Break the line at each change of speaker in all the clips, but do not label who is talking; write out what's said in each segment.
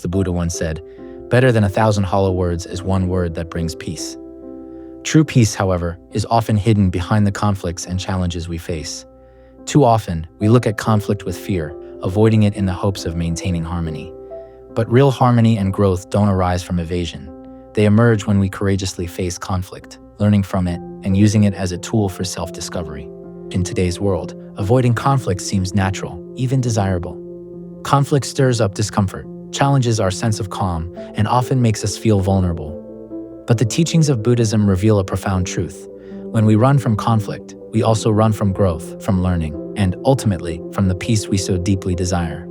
The Buddha once said, "Better than 1,000 hollow words is one word that brings peace." True peace, however, is often hidden behind the conflicts and challenges we face. Too often, we look at conflict with fear, avoiding it in the hopes of maintaining harmony. But real harmony and growth don't arise from evasion. They emerge when we courageously face conflict, learning from it and using it as a tool for self-discovery. In today's world, avoiding conflict seems natural, even desirable. Conflict stirs up discomfort, challenges our sense of calm, and often makes us feel vulnerable. But the teachings of Buddhism reveal a profound truth. When we run from conflict, we also run from growth, from learning, and ultimately, from the peace we so deeply desire.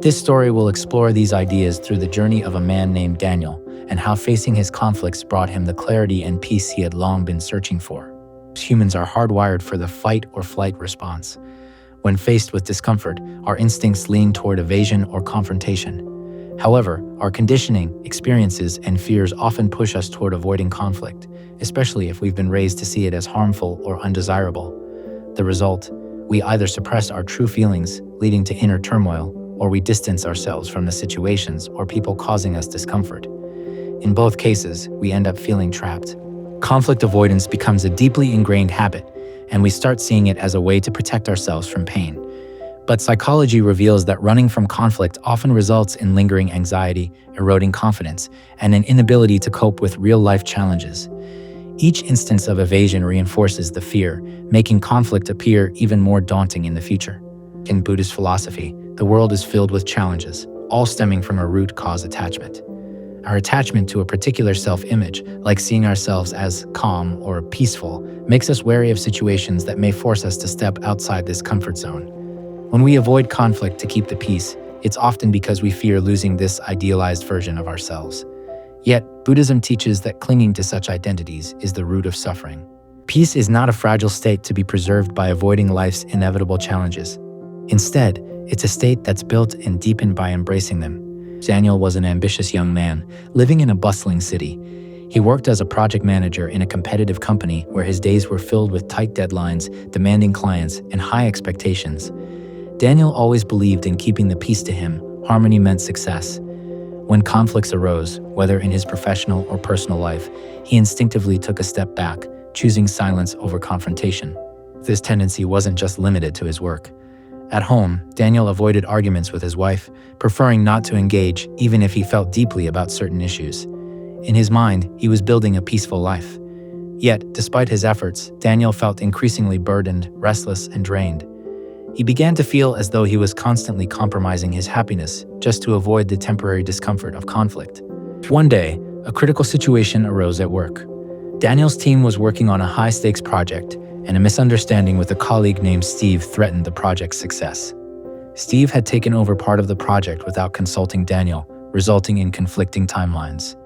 This story will explore these ideas through the journey of a man named Daniel and how facing his conflicts brought him the clarity and peace he had long been searching for. Humans are hardwired for the fight or flight response. When faced with discomfort, our instincts lean toward evasion or confrontation. However, our conditioning, experiences, and fears often push us toward avoiding conflict, especially if we've been raised to see it as harmful or undesirable. The result, we either suppress our true feelings, leading to inner turmoil, or we distance ourselves from the situations or people causing us discomfort. In both cases, we end up feeling trapped. Conflict avoidance becomes a deeply ingrained habit, and we start seeing it as a way to protect ourselves from pain. But psychology reveals that running from conflict often results in lingering anxiety, eroding confidence, and an inability to cope with real-life challenges. Each instance of evasion reinforces the fear, making conflict appear even more daunting in the future. In Buddhist philosophy, the world is filled with challenges, all stemming from a root cause attachment. Our attachment to a particular self-image, like seeing ourselves as calm or peaceful, makes us wary of situations that may force us to step outside this comfort zone. When we avoid conflict to keep the peace, it's often because we fear losing this idealized version of ourselves. Yet, Buddhism teaches that clinging to such identities is the root of suffering. Peace is not a fragile state to be preserved by avoiding life's inevitable challenges. Instead, it's a state that's built and deepened by embracing them. Daniel was an ambitious young man, living in a bustling city. He worked as a project manager in a competitive company where his days were filled with tight deadlines, demanding clients, and high expectations. Daniel always believed in keeping the peace. To him, harmony meant success. When conflicts arose, whether in his professional or personal life, he instinctively took a step back, choosing silence over confrontation. This tendency wasn't just limited to his work. At home, Daniel avoided arguments with his wife, preferring not to engage even if he felt deeply about certain issues. In his mind, he was building a peaceful life. Yet, despite his efforts, Daniel felt increasingly burdened, restless, and drained. He began to feel as though he was constantly compromising his happiness just to avoid the temporary discomfort of conflict. One day, a critical situation arose at work. Daniel's team was working on a high-stakes project, and a misunderstanding with a colleague named Steve threatened the project's success. Steve had taken over part of the project without consulting Daniel, resulting in conflicting timelines.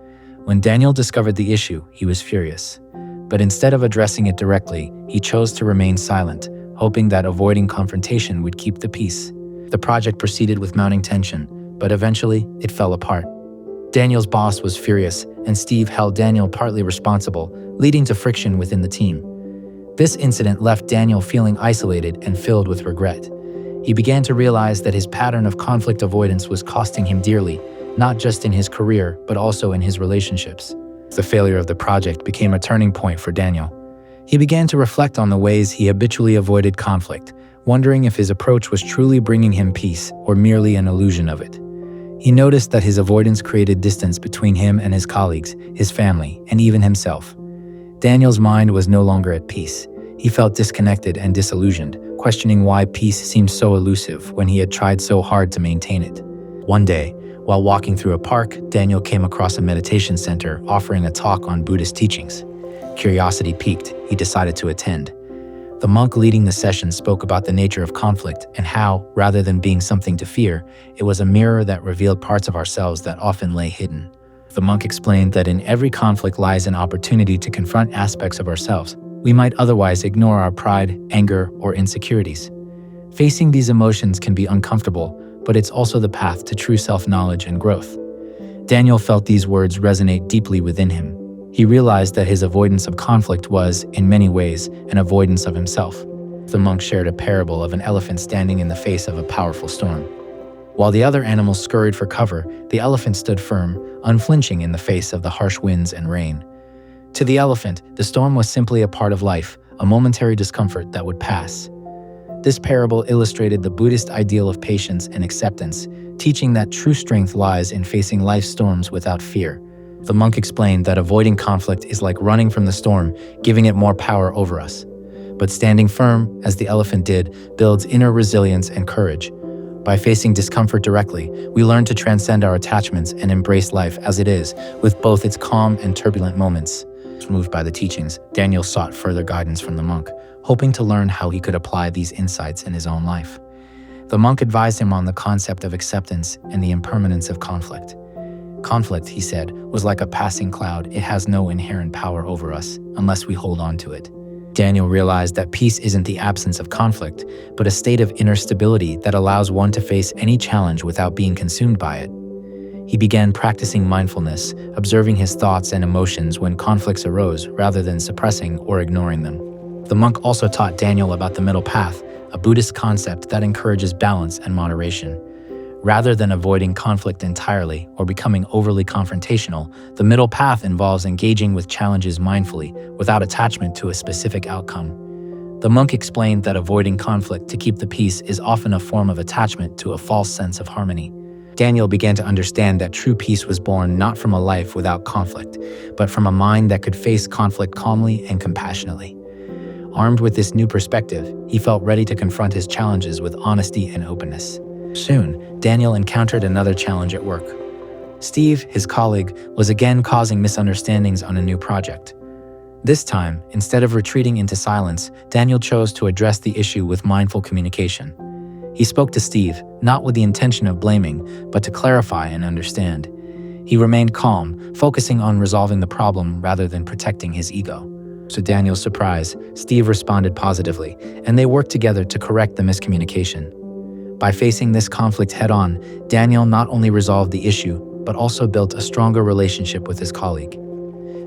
When Daniel discovered the issue, he was furious. But instead of addressing it directly, he chose to remain silent, hoping that avoiding confrontation would keep the peace. The project proceeded with mounting tension, but eventually it fell apart. Daniel's boss was furious, and Steve held Daniel partly responsible, leading to friction within the team. This incident left Daniel feeling isolated and filled with regret. He began to realize that his pattern of conflict avoidance was costing him dearly, not just in his career, but also in his relationships. The failure of the project became a turning point for Daniel. He began to reflect on the ways he habitually avoided conflict, wondering if his approach was truly bringing him peace or merely an illusion of it. He noticed that his avoidance created distance between him and his colleagues, his family, and even himself. Daniel's mind was no longer at peace. He felt disconnected and disillusioned, questioning why peace seemed so elusive when he had tried so hard to maintain it. One day, while walking through a park, Daniel came across a meditation center offering a talk on Buddhist teachings. Curiosity piqued, he decided to attend. The monk leading the session spoke about the nature of conflict and how, rather than being something to fear, it was a mirror that revealed parts of ourselves that often lay hidden. The monk explained that in every conflict lies an opportunity to confront aspects of ourselves we might otherwise ignore: our pride, anger, or insecurities. Facing these emotions can be uncomfortable, but it's also the path to true self-knowledge and growth. Daniel felt these words resonate deeply within him. He realized that his avoidance of conflict was, in many ways, an avoidance of himself. The monk shared a parable of an elephant standing in the face of a powerful storm. While the other animals scurried for cover, the elephant stood firm, unflinching in the face of the harsh winds and rain. To the elephant, the storm was simply a part of life, a momentary discomfort that would pass. This parable illustrated the Buddhist ideal of patience and acceptance, teaching that true strength lies in facing life's storms without fear. The monk explained that avoiding conflict is like running from the storm, giving it more power over us. But standing firm, as the elephant did, builds inner resilience and courage. By facing discomfort directly, we learn to transcend our attachments and embrace life as it is, with both its calm and turbulent moments. Moved by the teachings, Daniel sought further guidance from the monk, hoping to learn how he could apply these insights in his own life. The monk advised him on the concept of acceptance and the impermanence of conflict. Conflict, he said, was like a passing cloud. It has no inherent power over us unless we hold on to it. Daniel realized that peace isn't the absence of conflict, but a state of inner stability that allows one to face any challenge without being consumed by it. He began practicing mindfulness, observing his thoughts and emotions when conflicts arose rather than suppressing or ignoring them. The monk also taught Daniel about the middle path, a Buddhist concept that encourages balance and moderation. Rather than avoiding conflict entirely or becoming overly confrontational, the middle path involves engaging with challenges mindfully, without attachment to a specific outcome. The monk explained that avoiding conflict to keep the peace is often a form of attachment to a false sense of harmony. Daniel began to understand that true peace was born not from a life without conflict, but from a mind that could face conflict calmly and compassionately. Armed with this new perspective, he felt ready to confront his challenges with honesty and openness. Soon, Daniel encountered another challenge at work. Steve, his colleague, was again causing misunderstandings on a new project. This time, instead of retreating into silence, Daniel chose to address the issue with mindful communication. He spoke to Steve, not with the intention of blaming, but to clarify and understand. He remained calm, focusing on resolving the problem rather than protecting his ego. To Daniel's surprise, Steve responded positively, and they worked together to correct the miscommunication. By facing this conflict head-on, Daniel not only resolved the issue, but also built a stronger relationship with his colleague.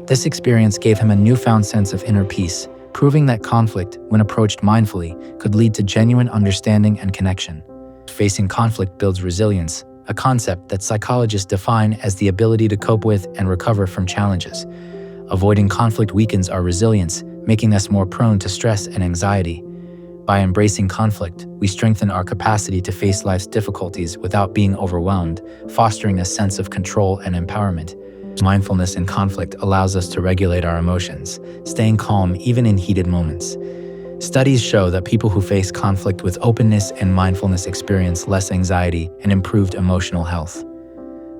This experience gave him a newfound sense of inner peace, proving that conflict, when approached mindfully, could lead to genuine understanding and connection. Facing conflict builds resilience, a concept that psychologists define as the ability to cope with and recover from challenges. Avoiding conflict weakens our resilience, making us more prone to stress and anxiety. By embracing conflict, we strengthen our capacity to face life's difficulties without being overwhelmed, fostering a sense of control and empowerment. Mindfulness in conflict allows us to regulate our emotions, staying calm even in heated moments. Studies show that people who face conflict with openness and mindfulness experience less anxiety and improved emotional health.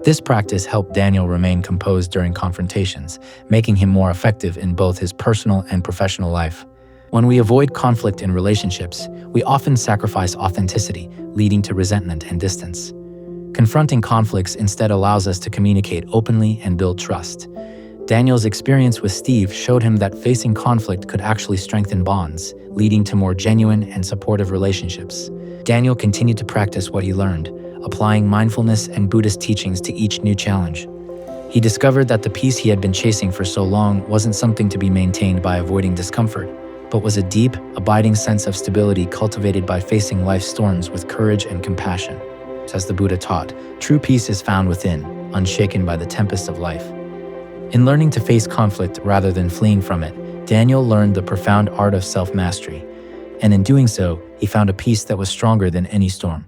This practice helped Daniel remain composed during confrontations, making him more effective in both his personal and professional life. When we avoid conflict in relationships, we often sacrifice authenticity, leading to resentment and distance. Confronting conflicts instead allows us to communicate openly and build trust. Daniel's experience with Steve showed him that facing conflict could actually strengthen bonds, leading to more genuine and supportive relationships. Daniel continued to practice what he learned, applying mindfulness and Buddhist teachings to each new challenge. He discovered that the peace he had been chasing for so long wasn't something to be maintained by avoiding discomfort, but was a deep, abiding sense of stability cultivated by facing life's storms with courage and compassion. As the Buddha taught, true peace is found within, unshaken by the tempests of life. In learning to face conflict rather than fleeing from it, Daniel learned the profound art of self-mastery, and in doing so, he found a peace that was stronger than any storm.